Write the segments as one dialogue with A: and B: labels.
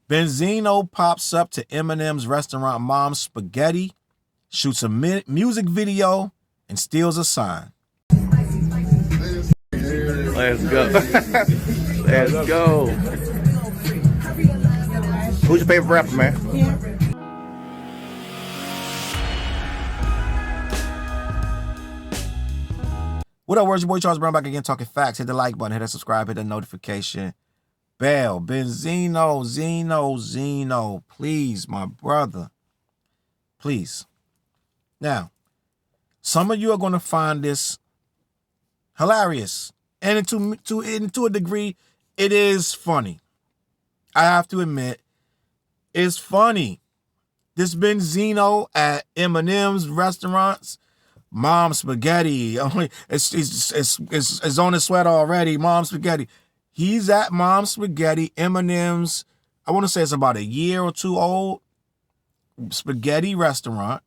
A: Benzino pops up to Eminem's restaurant Mom's Spaghetti, shoots a music video, and steals a sign.
B: Let's go. Let's go. Who's your favorite rapper, man?
C: Yeah.
A: What up, words? Your boy Charles Brown back again talking facts. Hit the like button, hit the subscribe, hit the notification bell. Zeno, please, my brother. Please. Now, some of you are going to find this hilarious. And to a degree, it is funny. I have to admit, it's funny. This Benzino at Eminem's restaurants. Mom's Spaghetti. It's on his sweater already. Mom's Spaghetti. He's at Mom's Spaghetti, Eminem's, I want to say it's about a year or two old spaghetti restaurant.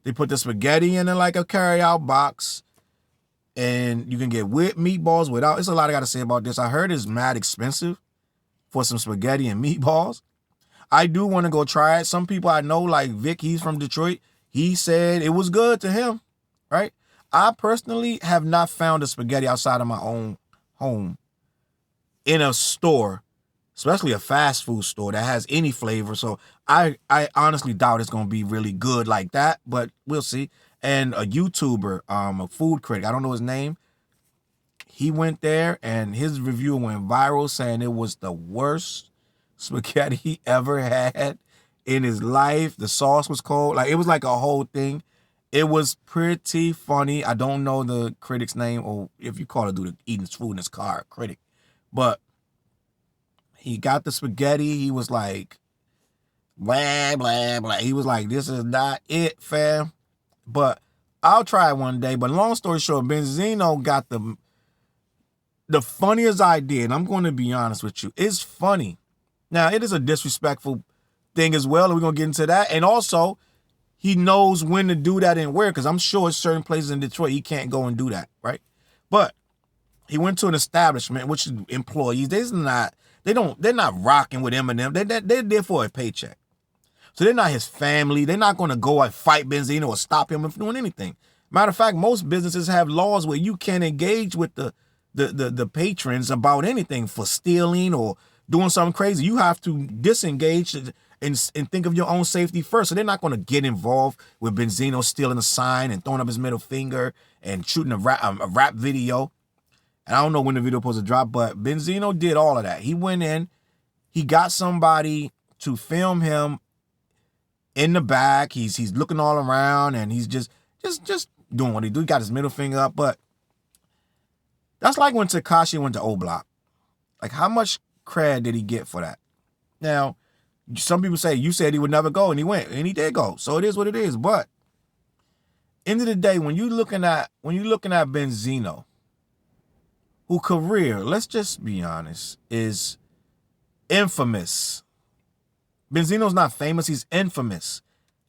A: They put the spaghetti in like a carry-out box. And you can get with meatballs without. There's a lot I got to say about this. I heard it's mad expensive for some spaghetti and meatballs. I do want to go try it. Some people I know, like Vic, he's from Detroit. He said it was good to him, right? I personally have not found a spaghetti outside of my own home in a store, especially a fast food store that has any flavor. So I honestly doubt it's going to be really good like that, but we'll see. And a YouTuber, a food critic, I don't know his name, he went there and his review went viral saying it was the worst spaghetti he ever had in his life. The sauce was cold. Like, it was like a whole thing. It was pretty funny. I don't know the critic's name, or if you call a dude eating food in his car, critic. But he got the spaghetti. He was like, blah, blah, blah. He was like, this is not it, fam. But I'll try it one day. But long story short, Benzino got the funniest idea, and I'm going to be honest with you. It's funny. Now, it is a disrespectful thing as well, and we're going to get into that. And also, he knows when to do that and where, because I'm sure certain places in Detroit he can't go and do that, right? But he went to an establishment, which is employees. They're not rocking with Eminem. They're there for a paycheck. So they're not his family. They're not going to go and fight Benzino or stop him from doing anything. Matter of fact, most businesses have laws where you can't engage with the patrons about anything for stealing or doing something crazy. You have to disengage and think of your own safety first. So they're not going to get involved with Benzino stealing a sign and throwing up his middle finger and shooting a rap video. And I don't know when the video was supposed to drop, but Benzino did all of that. He went in, he got somebody to film him in the back. He's looking all around and he's just doing what he do. He got his middle finger up, but that's like when Tekashi went to O Block. Like, how much cred did he get for that? Now, some people say, you said he would never go, and he went, and he did go. So it is what it is. But end of the day, when you're looking at Benzino, whose career, let's just be honest, is infamous. Benzino's not famous, he's infamous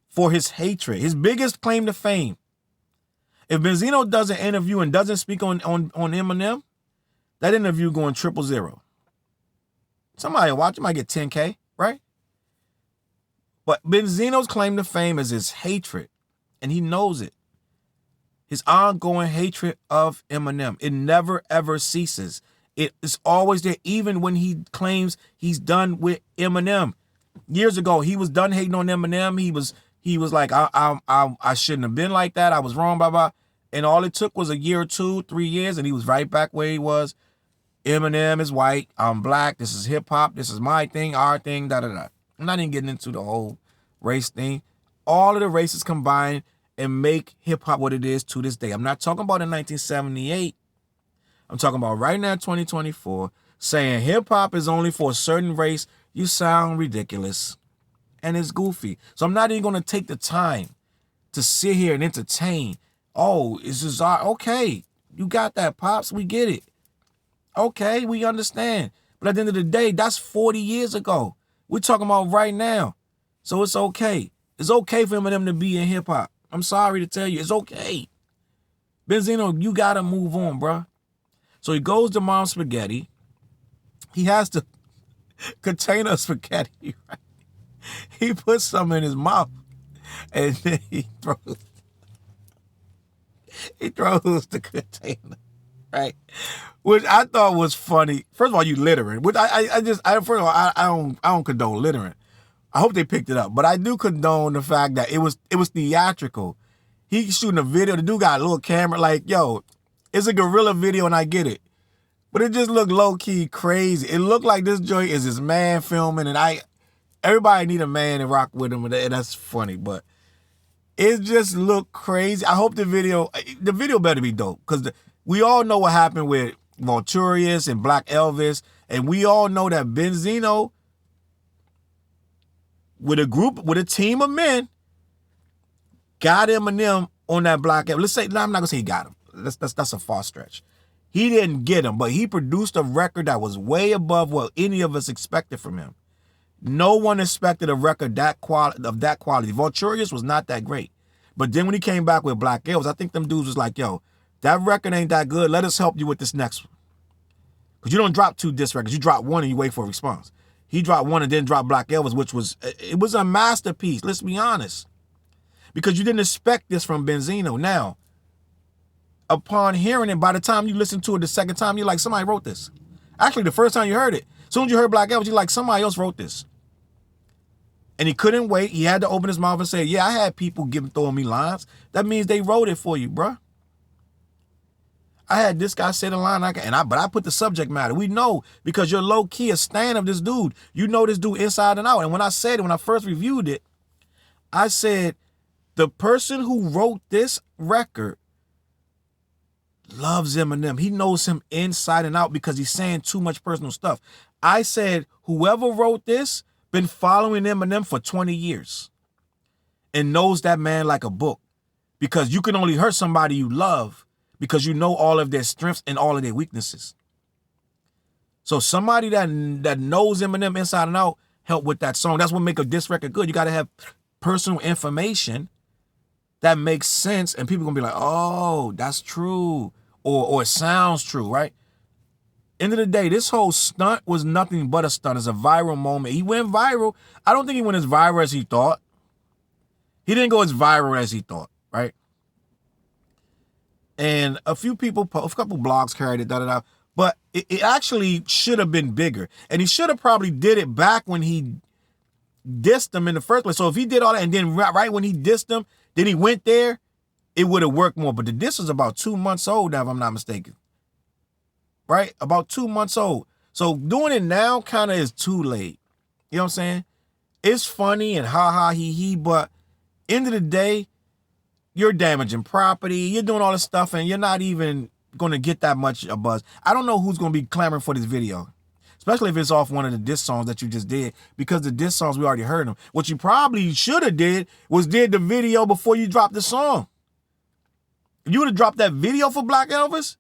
A: for his hatred. His biggest claim to fame. If Benzino does an interview and doesn't speak on Eminem, that interview going 000. Somebody watch, it might get 10K, right? But Benzino's claim to fame is his hatred, and he knows it. His ongoing hatred of Eminem. It never, ever ceases. It's always there, even when he claims he's done with Eminem. Years ago, he was done hating on Eminem. He was like, I shouldn't have been like that. I was wrong, blah, blah. And all it took was a year or 2, 3 years, and he was right back where he was. Eminem is white. I'm black. This is hip-hop. This is my thing, our thing, da-da-da. I'm not even getting into the whole race thing. All of the races combined and make hip-hop what it is to this day. I'm not talking about in 1978. I'm talking about right now, 2024, saying hip-hop is only for a certain race. You sound ridiculous. And it's goofy. So I'm not even going to take the time to sit here and entertain. Oh, it's just okay. You got that, Pops. We get it. Okay, we understand. But at the end of the day, that's 40 years ago. We're talking about right now. So it's okay. It's okay for Eminem to be in hip-hop. I'm sorry to tell you. It's okay. Benzino, you got to move on, bro. So he goes to Mom's Spaghetti. He has to container of spaghetti, right? He puts some in his mouth and then he throws the container, right? Which I thought was funny. First of all, you littering, which first of all, I don't condone littering. I hope they picked it up, but I do condone the fact that it was theatrical. He's shooting a video. The dude got a little camera. Like, yo, it's a guerrilla video, and I get it, but it just looked low key crazy. It looked like this joint is this man filming, and everybody need a man to rock with him, and that's funny. But it just looked crazy. I hope the video better be dope, because we all know what happened with Vulturious and Black Elvis, and we all know that Benzino, with a team of men, got Eminem on that Black Elvis. Let's say, no, I'm not gonna say he got him. That's a false stretch. He didn't get him, but he produced a record that was way above what any of us expected from him. No one expected a record of that quality. Vulturious was not that great. But then when he came back with Black Elvis, I think them dudes was like, yo, that record ain't that good. Let us help you with this next one. Because you don't drop 2 disc records. You drop one and you wait for a response. He dropped one and then dropped Black Elvis, which was a masterpiece. Let's be honest. Because you didn't expect this from Benzino. Now, upon hearing it, by the time you listen to it the second time, you're like, somebody wrote this. Actually, the first time you heard it, as soon as you heard Black Elvis, you're like, somebody else wrote this. And he couldn't wait. He had to open his mouth and say, yeah, I had people throwing me lines. That means they wrote it for you, bruh. I had this guy say the line, but I put the subject matter. We know, because you're low-key a stan of this dude. You know this dude inside and out. And when I first reviewed it, I said, the person who wrote this record loves Eminem. He knows him inside and out because he's saying too much personal stuff. I said, whoever wrote this been following Eminem for 20 years and knows that man like a book, because you can only hurt somebody you love because you know all of their strengths and all of their weaknesses. So somebody that knows Eminem inside and out help with that song. That's what make a diss record good. You got to have personal information that makes sense, and people gonna be like, oh, that's true, or it sounds true, right? End of the day, this whole stunt was nothing but a stunt. It's a viral moment. He went viral. I don't think he went as viral as he thought. He didn't go as viral as he thought, right? And a couple blogs carried it, but it actually should have been bigger. And he should have probably did it back when he dissed him in the first place. So if he did all that and then right when he dissed him, then he went there, it would have worked more. But the diss was about 2 months old now, if I'm not mistaken. Right? About 2 months old. So doing it now kind of is too late. You know what I'm saying? It's funny and ha he he, but end of the day, you're damaging property, you're doing all this stuff, and you're not even going to get that much a buzz. I don't know who's going to be clamoring for this video, especially if it's off one of the diss songs that you just did, because the diss songs, we already heard them. What you probably should have did the video before you dropped the song. If you would have dropped that video for Black Elvis,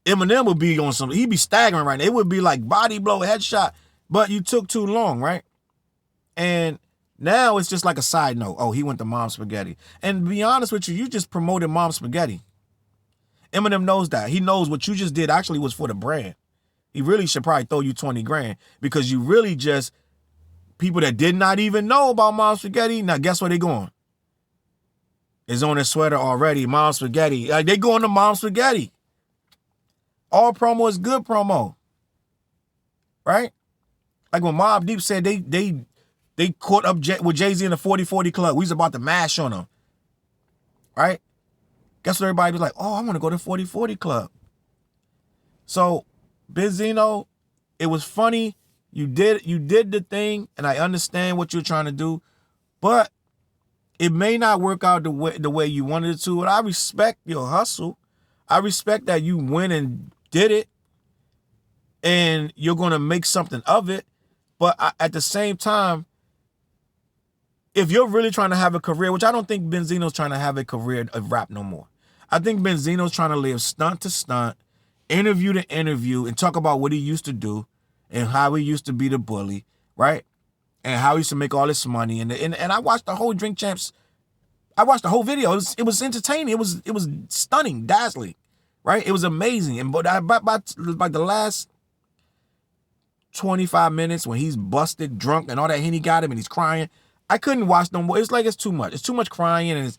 A: Eminem would be on something. He'd be staggering right now. It would be like body blow, headshot, but you took too long, right? And now it's just like a side note. Oh, he went to Mom Spaghetti. And to be honest with you, you just promoted Mom Spaghetti. Eminem knows that. He knows what you just did actually was for the brand. He really should probably throw you 20 grand, because you really just, people that did not even know about Mom Spaghetti, now guess where they going? It's on their sweater already, Mom Spaghetti. Like, they going to Mom Spaghetti. All promo is good promo. Right? Like when Mobb Deep said they caught up with Jay-Z in the 40-40 club. We was about to mash on them. Right? Guess what everybody was like? Oh, I want to go to 40-40 club. So, Benzino, it was funny. You did the thing, and I understand what you're trying to do, but it may not work out the way you wanted it to. And I respect your hustle. I respect that you went and did it, and you're going to make something of it. But at the same time, if you're really trying to have a career, which I don't think Benzino's trying to have a career of rap no more. I think Benzino's trying to live stunt to stunt, interview to interview, and talk about what he used to do and how he used to be the bully, right? And how he used to make all this money. And I watched the whole Drink Champs. I watched the whole video. It was entertaining. It was stunning, dazzling, right? It was amazing. And by the last 25 minutes when he's busted, drunk, and all that Henny got him, and he's crying. I couldn't watch no more. It's like it's too much. It's too much crying, and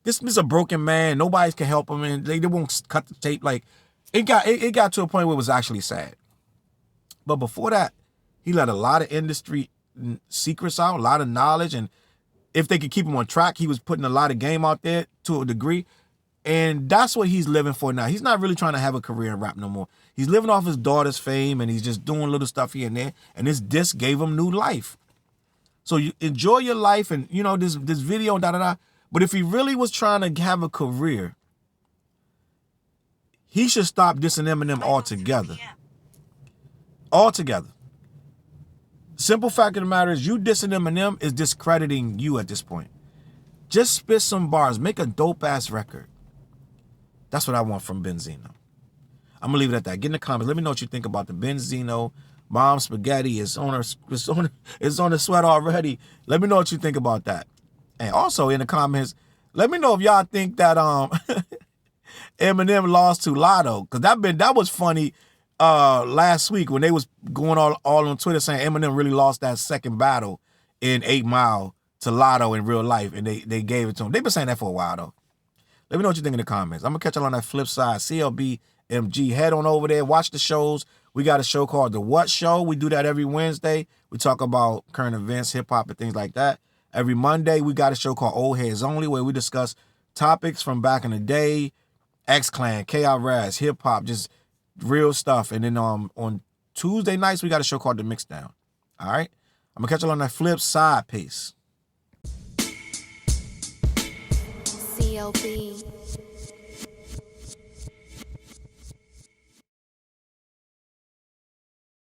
A: this is a broken man. Nobody can help him, and they won't cut the tape. Like it got to a point where it was actually sad. But before that, he let a lot of industry secrets out, a lot of knowledge, and if they could keep him on track, he was putting a lot of game out there to a degree. And that's what he's living for now. He's not really trying to have a career in rap no more. He's living off his daughter's fame, and he's just doing little stuff here and there. And this disc gave him new life. So you enjoy your life, and you know this video, da. But if he really was trying to have a career, he should stop dissing Eminem altogether. Altogether. Simple fact of the matter is, you dissing Eminem is discrediting you at this point. Just spit some bars. Make a dope-ass record. That's what I want from Benzino. I'm gonna leave it at that. Get in the comments. Let me know what you think about the Benzino Mom Spaghetti. It's on the sweat already. Let me know what you think about that. And also in the comments, let me know if y'all think that Eminem lost to Lotto, because that was funny last week when they was going all on Twitter saying Eminem really lost that second battle in 8 Mile to Lotto in real life, and they gave it to him. They've been saying that for a while though. Let me know what you think in the comments. I'm going to catch y'all on that flip side. CLBMG. Head on over there. Watch the shows. We got a show called The What Show. We do that every Wednesday. We talk about current events, hip-hop, and things like that. Every Monday, we got a show called Old Heads Only, where we discuss topics from back in the day, X-Clan, KRS, hip-hop, just real stuff. And then on Tuesday nights, we got a show called The Mixdown. All right? I'm going to catch y'all on that flip side. Peace.
C: CLB.